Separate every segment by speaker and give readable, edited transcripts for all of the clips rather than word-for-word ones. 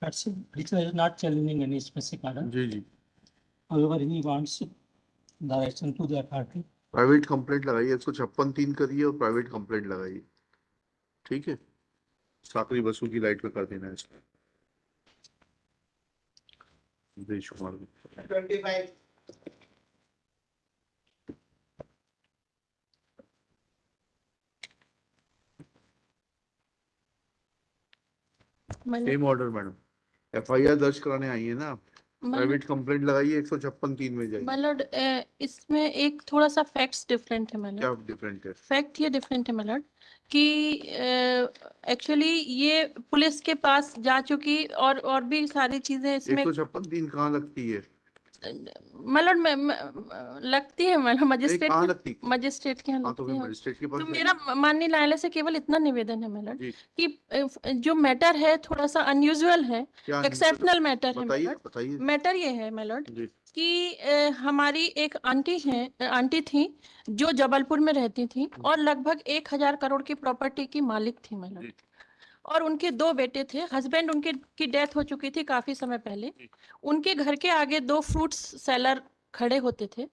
Speaker 1: That's Richard is not challenging any specific order.
Speaker 2: जी जी।
Speaker 1: However, he wants direction to the authority.
Speaker 2: Private complaint लगाइए, 156(3) करिए और private complaint लगाइए, ठीक है। साकरी बसों की लाइट पे कर देना है इसको। देश Kumar
Speaker 3: 25
Speaker 2: same order madam, FIR दर्ज कराने आई है ना आप, प्राइवेट कंप्लेंट लगाइए, 156(3) में जाइए।
Speaker 4: मतलब इसमें एक थोड़ा सा फैक्ट्स डिफरेंट है मतलब।
Speaker 2: क्या डिफरेंट है?
Speaker 4: फैक्ट ये डिफरेंट है मतलब कि एक्चुअली ये पुलिस के पास जा चुकी और भी सारी चीजें इसमें
Speaker 2: 156(3) कहाँ लगती है?
Speaker 4: मतलब लगती है मतलब मजिस्ट्रेट
Speaker 2: कहाँ लगती?
Speaker 4: मजिस्ट्रेट के यहाँ
Speaker 2: हाँ, तो
Speaker 4: लगती है।
Speaker 2: मजिस्ट्रेट के पास
Speaker 4: तो
Speaker 2: जाइए।
Speaker 4: मेरा माननीय न्यायालय से केवल इतना निवेदन है मतलब
Speaker 2: जी।
Speaker 4: कि जो मैटर है थोड़ा सा अनयूजुअल है,
Speaker 2: क्या
Speaker 4: एक्सेप्शनल मैटर है।
Speaker 2: बताइए बताइए।
Speaker 4: मैटर ये है मेलॉर्ड
Speaker 2: जी
Speaker 4: कि हमारी एक आंटी थी जो जबलपुर में रहती थी और लगभग 1,000 करोड़ की प्रॉपर्टी की मालिक थी मेलॉर्ड।
Speaker 2: जी।
Speaker 4: और उनके 2 बेटे थे, हस्बैंड उनके की डेथ हो चुकी थी काफी समय पहले। उनके घर के आगे 2 फ्रूट्स सेलर खड़े होते थे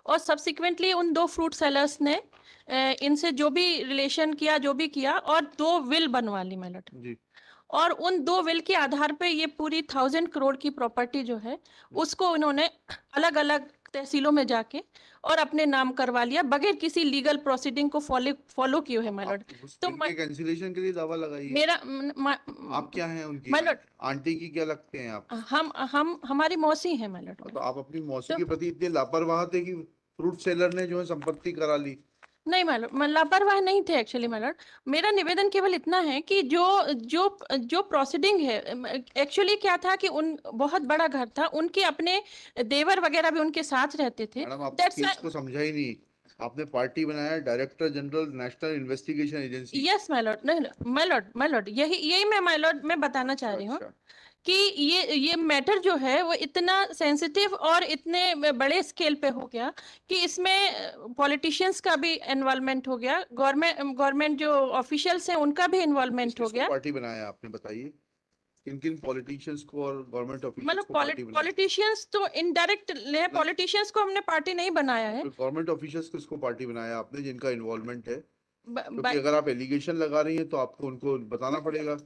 Speaker 4: और सब्सिक्वेंटली उन 2 फ्रूट सेलर्स ने इनसे जो भी रिलेशन किया, जो भी किया, और 2 विल बनवा ली मेलॉर्ड।
Speaker 2: जी।
Speaker 4: और उन 2 विल के आधार पे ये पूरी 1,000 करोड़ की प्रॉपर्टी जो है उसको उन्होंने अलग अलग तहसीलों में जाके और अपने नाम करवा लिया बगैर किसी लीगल प्रोसीडिंग को फॉलो किए हुए मेलॉर्ड। तो
Speaker 2: उनके कैंसिलेशन के लिए दावा लगाइए।
Speaker 4: मेरा
Speaker 2: आप क्या हैं उनकी?
Speaker 4: मेलॉर्ड
Speaker 2: आंटी की क्या लगते हैं आप?
Speaker 4: हम हमारी मौसी हैं मेलॉर्ड।
Speaker 2: तो आप अपनी मौसी के प्रति इतने लापरवाह थे कि फ्रूट सेलर ने जो है संपत्ति करा ली?
Speaker 4: नहीं मेलॉर्ड, मैं लापरवाह नहीं थे एक्चुअली मेलॉर्ड। मेरा निवेदन केवल इतना है कि जो जो जो प्रोसीडिंग है, एक्चुअली क्या था कि उन बहुत बड़ा घर था, उनके अपने देवर वगैरह भी उनके साथ रहते थे।
Speaker 2: मैडम आप केस को समझा ही नहीं। आपने पार्टी बनाया director general national investigation agency.
Speaker 4: Yes my Lord, यही मैं माय लॉर्ड मैं बताना चाह रही हूँ कि ये मैटर जो है वो इतना सेंसिटिव और इतने बड़े स्केल पे हो गया कि इसमें पॉलिटिशियंस का भी इन्वॉल्वमेंट हो गया, गवर्नमेंट जो ऑफिशियल्स हैं उनका भी इन्वॉल्वमेंट हो गया।
Speaker 2: पार्टी बनाया आपने, बताइए किन किन पॉलिटिशियंस को और गवर्नमेंट ऑफिशियल्स को पार्टी बनाया?
Speaker 4: पॉलिटिशियंस तो इनडायरेक्ट ले, पॉलिटिशियंस को हमने पार्टी नहीं बनाया है।
Speaker 2: गवर्नमेंट ऑफिशियल्स को इसको पार्टी बनाया आपने जिनका इन्वॉल्वमेंट है? क्योंकि
Speaker 4: ब-
Speaker 2: अगर आप एलिगेशन लगा रही हैं तो आपको उनको बताना पड़ेगा।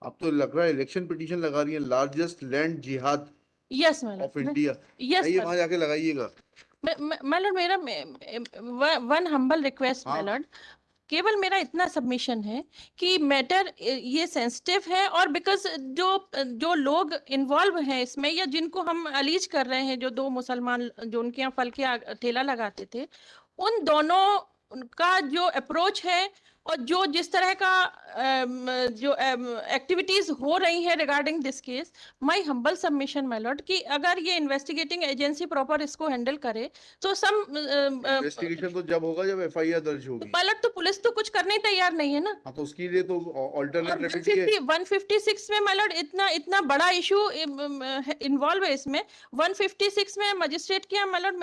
Speaker 2: आप तो लग रहा है इलेक्शन पिटीशन लगा रही है, लार्जेस्ट लैंड जिहाद
Speaker 4: यस
Speaker 2: ऑफ इंडिया।
Speaker 4: यस
Speaker 2: ये वहां जाके लगाइएगा।
Speaker 4: मेलॉर्ड मेरा वन हम्बल रिक्वेस्ट मेलॉर्ड, केवल मेरा इतना सबमिशन है कि मैटर ये सेंसिटिव है और बिकॉज जो लोग इन्वॉल्व हैं इसमें या जिनको हम अलीज कर रहे हैं, जो 2 मुसलमान जो उनके यहाँ फल के ठेला लगाते थे, उन दोनों का जो अप्रोच है और जो जिस तरह का जो एक्टिविटीज हो रही है regarding this case, my humble submission my Lord कि अगर ये इन्वेस्टिगेटिंग एजेंसी प्रॉपर इसको हैंडल करे तो सम
Speaker 2: इन्वेस्टिगेशन तो जब होगा जब एफआईआर दर्ज होगी।
Speaker 4: पायलट तो पुलिस तो कुछ करने तैयार नहीं है ना।
Speaker 2: हाँ, तो उसके लिए तो ऑल्टरनेट रेमेडी है।
Speaker 4: 156 में माय लॉर्ड इतना बड़ा इशू इन्वॉल्व है इसमें। 156 में मजिस्ट्रेट किया माय लॉर्ड,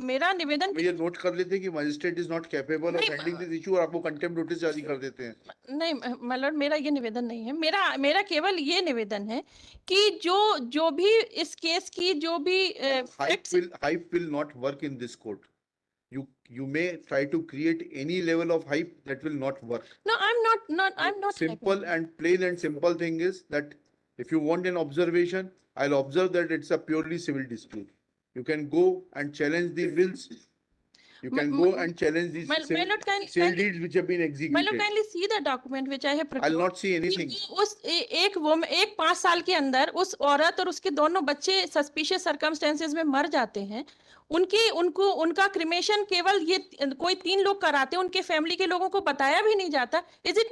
Speaker 4: मेरा निवेदन
Speaker 2: ये नोट कर लेते हैं कि magistrate is not capable of handling this issue और आपको कंटेम्प्ट नोटिस जारी कर देते हैं।
Speaker 4: नहीं माय लॉर्ड, मेरा ये निवेदन नहीं है। मेरा केवल ये निवेदन है कि जो भी इस केस की जो भी
Speaker 2: hype will not work in this court. You may try to create any level of hype that will not work.
Speaker 4: No, I'm not
Speaker 2: Simple and plain and simple thing is that if you want an observation, I'll observe that it's a purely civil dispute. You can go and challenge the wills. You can go and challenge these sale deeds which have been executed.
Speaker 4: May I kindly see the document which I have prepared?
Speaker 2: I'll not see anything.
Speaker 4: उस एक 5 साल के अंदर उस औरत और उसके दोनों बच्चे सस्पिशियस सर्कमस्टेंसेस में मर जाते हैं। उनका क्रिमेशन केवल ये कोई 3 लोग कराते हैं, उनके फैमिली के लोगों को बताया भी नहीं जाता। Is it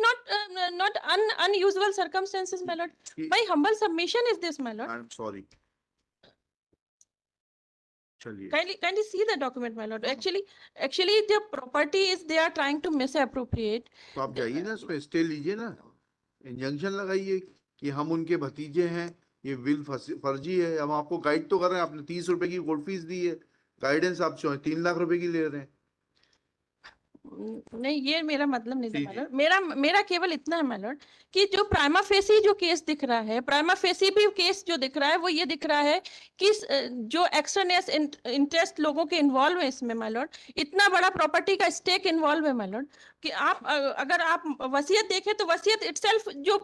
Speaker 4: not unusual circumstances my Lord? My humble submission is this my Lord.
Speaker 2: I am sorry. चलिए,
Speaker 4: kindly see the document my lord. Actually the property is they are trying to misappropriate.
Speaker 2: तो आप जाइए ना, उसमें stay लीजिए ना, injunction लगाइए कि हम उनके भतीजे हैं, ये विल फर्जी है। हम आपको गाइड तो कर रहे हैं, आपने 30 रुपए की कोर्ट फीस दी है, गाइडेंस आप 3 लाख रुपए की ले रहे हैं।
Speaker 4: नहीं, ये मेरा मतलब नहीं था
Speaker 2: जी,
Speaker 4: my
Speaker 2: जी।
Speaker 4: lord। मेरा केवल इतना है my lord कि जो प्राइमा फेसी जो केस दिख रहा है, प्राइमा फेसी भी केस जो दिख रहा है वो ये दिख रहा है कि जो एक्सटर्नेस इंटरेस्ट लोगों के इन्वॉल्व है इसमें my lord, इतना बड़ा प्रॉपर्टी का स्टेक इन्वॉल्व है my lord, कि आप अगर आप वसीयत देखें तो वसीयत इटसेल्फ जो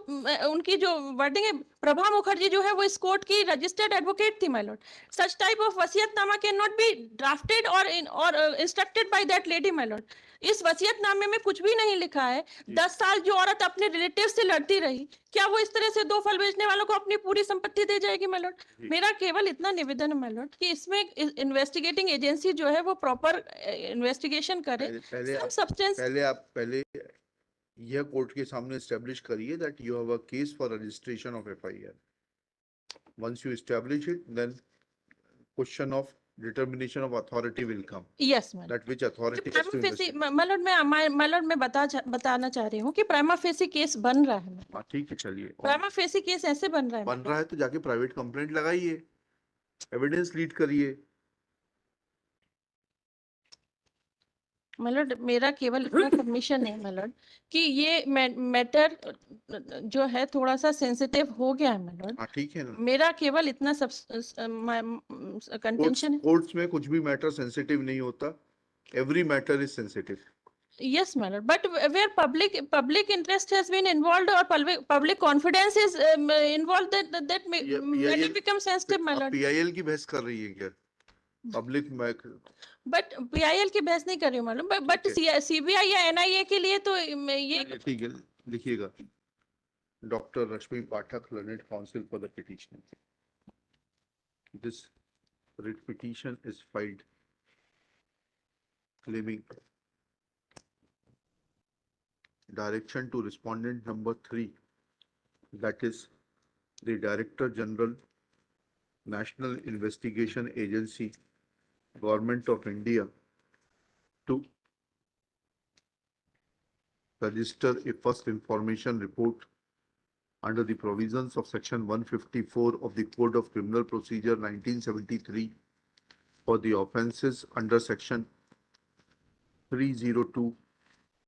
Speaker 4: उनकी जो वर्डिंग है, प्रभा मुखर्जी जो है वो इस कोर्ट की रजिस्टर्ड एडवोकेट थी my lord। Such type of वसीयतनामा cannot be drafted or instructed by that lady my lord। इस वसीयतनामे में कुछ भी नहीं लिखा है। 10 साल जो औरत अपने रिलेटिव से लड़ती रही, क्या वो इस तरह से 2 फल बेचने वालों को अपनी पूरी संपत्ति दे जाएगी my lord?
Speaker 2: जी।
Speaker 4: मेरा केवल इतना निवेदन है my lord कि इसमें इन्वेस्टिगेटिंग एजेंसी जो है वो प्रॉपर इन्वेस्टिगेशन करे।
Speaker 2: पहले यह कोर्ट के सामने एस्टेब्लिश करिए that you have a case for registration of FIR. Once you establish it, then question of determination of authority will come.
Speaker 4: Yes my lord।
Speaker 2: That which authority has
Speaker 4: prima
Speaker 2: to
Speaker 4: facie
Speaker 2: investigate.
Speaker 4: my lord मैं बताना चाह रही हूँ कि prima facie case बन रहा है।
Speaker 2: हाँ, ठीक है, चलिए।
Speaker 4: प्राइमा फेसी केस ऐसे बन रहा है
Speaker 2: बन रहा है तो जाके प्राइवेट कंप्लेंट लगाइए, एविडेंस लीड करिए।
Speaker 4: मतलब मेरा केवल इतना सबमिशन है मतलब कि ये मैटर जो है थोड़ा सा सेंसिटिव हो गया है मतलब।
Speaker 2: हाँ, ठीक है ना।
Speaker 4: मेरा केवल इतना सब कंटेंशन है।
Speaker 2: कोर्ट्स में कुछ भी मैटर सेंसिटिव नहीं होता, every matter is sensitive.
Speaker 4: Yes, my lord. But where public interest has been involved or public confidence is involved, that matter becomes sensitive, my lord.
Speaker 2: PIL की बहस कर रही है क्या? पब्लिक
Speaker 4: But PIL की बहस नहीं कर रही हूँ मालूम, but CBI या NIA के लिए तो ये
Speaker 2: ठीक है, लिखिएगा। Doctor Rashmi Pathak, learned council for the petition. This writ petition is filed claiming direction to respondent number 3, that is the Director General, National Investigation Agency, Government of India, to register a first information report under the provisions of section 154 of the Code of Criminal Procedure 1973 for the offences under section 302